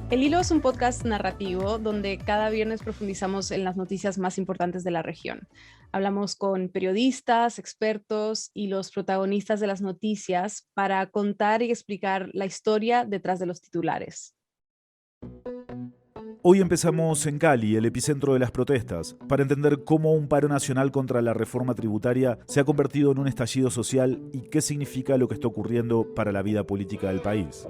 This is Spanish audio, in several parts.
El Hilo es un podcast narrativo donde cada viernes profundizamos en las noticias más importantes de la región. Hablamos con periodistas, expertos y los protagonistas de las noticias para contar y explicar la historia detrás de los titulares. Hoy empezamos en Cali, el epicentro de las protestas, para entender cómo un paro nacional contra la reforma tributaria se ha convertido en un estallido social y qué significa lo que está ocurriendo para la vida política del país.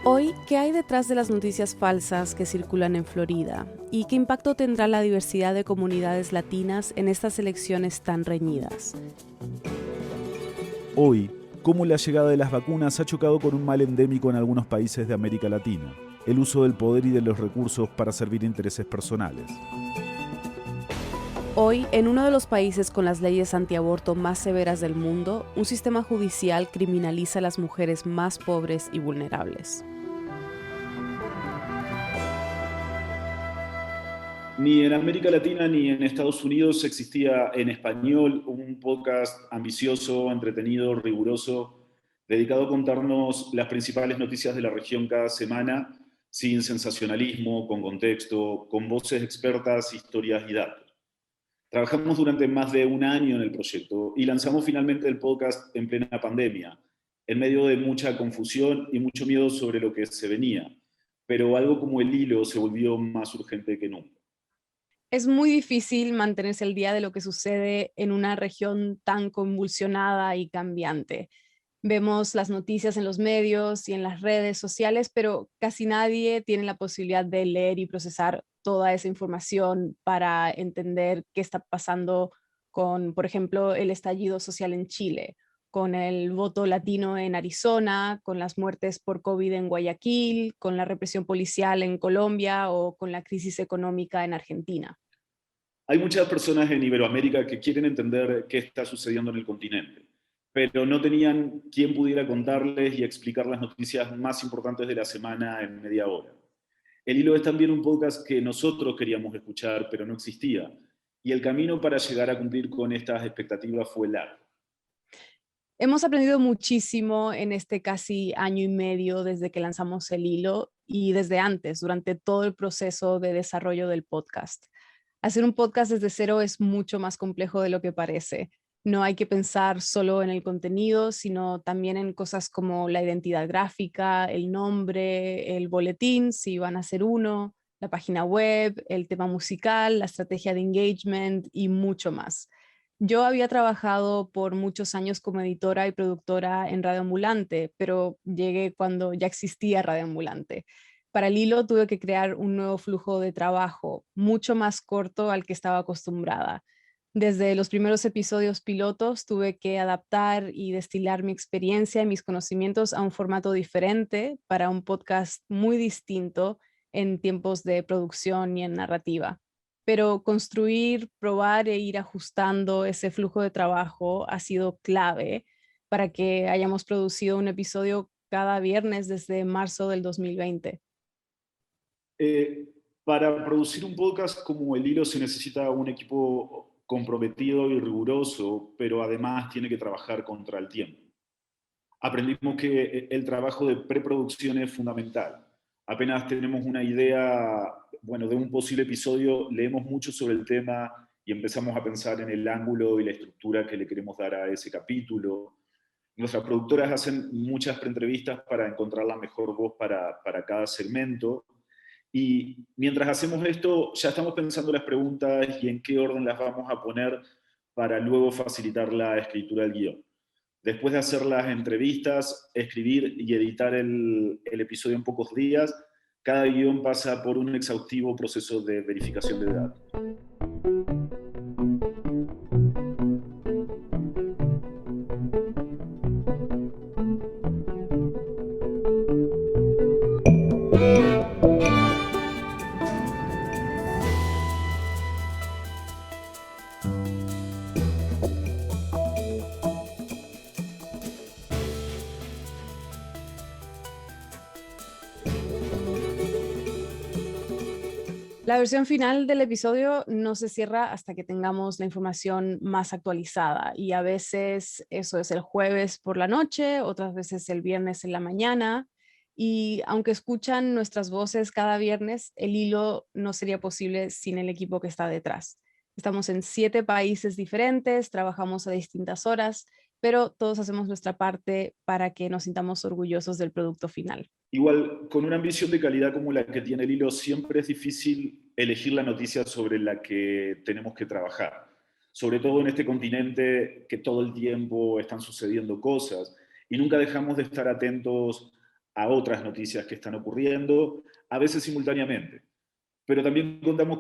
Hoy, ¿qué hay detrás de las noticias falsas que circulan en Florida? ¿Y qué impacto tendrá la diversidad de comunidades latinas en estas elecciones tan reñidas? Hoy, cómo la llegada de las vacunas ha chocado con un mal endémico en algunos países de América Latina: el uso del poder y de los recursos para servir intereses personales. Hoy, en uno de los países con las leyes antiaborto más severas del mundo, un sistema judicial criminaliza a las mujeres más pobres y vulnerables. Ni en América Latina ni en Estados Unidos existía en español un podcast ambicioso, entretenido, riguroso, dedicado a contarnos las principales noticias de la región cada semana, sin sensacionalismo, con contexto, con voces expertas, historias y datos. Trabajamos durante más de un año en el proyecto y lanzamos finalmente el podcast en plena pandemia, en medio de mucha confusión y mucho miedo sobre lo que se venía, pero algo como el hilo se volvió más urgente que nunca. Es muy difícil mantenerse al día de lo que sucede en una región tan convulsionada y cambiante. Vemos las noticias en los medios y en las redes sociales, pero casi nadie tiene la posibilidad de leer y procesar toda esa información para entender qué está pasando con, por ejemplo, el estallido social en Chile, con el voto latino en Arizona, con las muertes por COVID en Guayaquil, con la represión policial en Colombia o con la crisis económica en Argentina. Hay muchas personas en Iberoamérica que quieren entender qué está sucediendo en el continente, pero no tenían quien pudiera contarles y explicar las noticias más importantes de la semana en media hora. El Hilo es también un podcast que nosotros queríamos escuchar, pero no existía. Y el camino para llegar a cumplir con estas expectativas fue largo. Hemos aprendido muchísimo en este casi año y medio desde que lanzamos el hilo y desde antes, durante todo el proceso de desarrollo del podcast. Hacer un podcast desde cero es mucho más complejo de lo que parece. No hay que pensar solo en el contenido, sino también en cosas como la identidad gráfica, el nombre, el boletín, si van a ser uno, la página web, el tema musical, la estrategia de engagement y mucho más. Yo había trabajado por muchos años como editora y productora en Radio Ambulante, pero llegué cuando ya existía Radio Ambulante. Para el hilo tuve que crear un nuevo flujo de trabajo, mucho más corto al que estaba acostumbrada. Desde los primeros episodios pilotos tuve que adaptar y destilar mi experiencia y mis conocimientos a un formato diferente para un podcast muy distinto en tiempos de producción y en narrativa. Pero construir, probar e ir ajustando ese flujo de trabajo ha sido clave para que hayamos producido un episodio cada viernes desde marzo del 2020. Eh, para producir un podcast como El Hilo se necesita un equipo comprometido y riguroso, pero además tiene que trabajar contra el tiempo. Aprendimos que el trabajo de preproducción es fundamental. Apenas tenemos una idea, bueno, de un posible episodio, leemos mucho sobre el tema y empezamos a pensar en el ángulo y la estructura que le queremos dar a ese capítulo. Nuestras productoras hacen muchas preentrevistas para encontrar la mejor voz para cada segmento. Y mientras hacemos esto, ya estamos pensando las preguntas y en qué orden las vamos a poner para luego facilitar la escritura del guión. Después de hacer las entrevistas, escribir y editar el episodio en pocos días, cada guión pasa por un exhaustivo proceso de verificación de datos. La versión final del episodio no se cierra hasta que tengamos la información más actualizada y a veces eso es el jueves por la noche, otras veces el viernes en la mañana. Y aunque escuchan nuestras voces cada viernes, el hilo no sería posible sin el equipo que está detrás. Estamos en 7 países diferentes, trabajamos a distintas horas, pero todos hacemos nuestra parte para que nos sintamos orgullosos del producto final. Igual, con una ambición de calidad como la que tiene el hilo, siempre es difícil elegir la noticia sobre la que tenemos que trabajar. Sobre todo en este continente que todo el tiempo están sucediendo cosas y nunca dejamos de estar atentos a otras noticias que están ocurriendo, a veces simultáneamente. Pero también contamos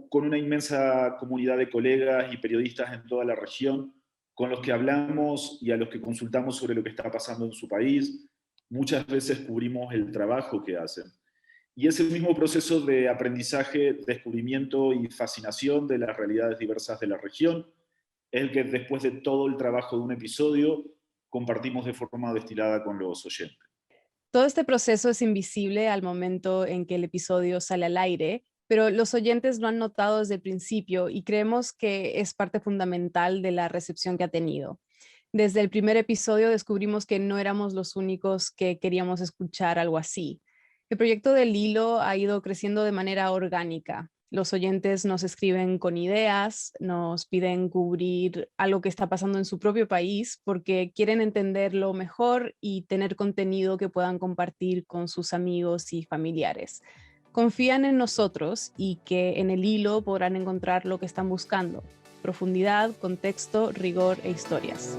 con una inmensa comunidad de colegas y periodistas en toda la región con los que hablamos y a los que consultamos sobre lo que está pasando en su país. Muchas veces cubrimos el trabajo que hacen. Y ese mismo proceso de aprendizaje, descubrimiento y fascinación de las realidades diversas de la región es el que después de todo el trabajo de un episodio compartimos de forma destilada con los oyentes. Todo este proceso es invisible al momento en que el episodio sale al aire, pero los oyentes lo han notado desde el principio y creemos que es parte fundamental de la recepción que ha tenido. Desde el primer episodio descubrimos que no éramos los únicos que queríamos escuchar algo así. El proyecto del hilo ha ido creciendo de manera orgánica. Los oyentes nos escriben con ideas, nos piden cubrir algo que está pasando en su propio país porque quieren entenderlo mejor y tener contenido que puedan compartir con sus amigos y familiares. Confían en nosotros y que en el hilo podrán encontrar lo que están buscando: profundidad, contexto, rigor e historias.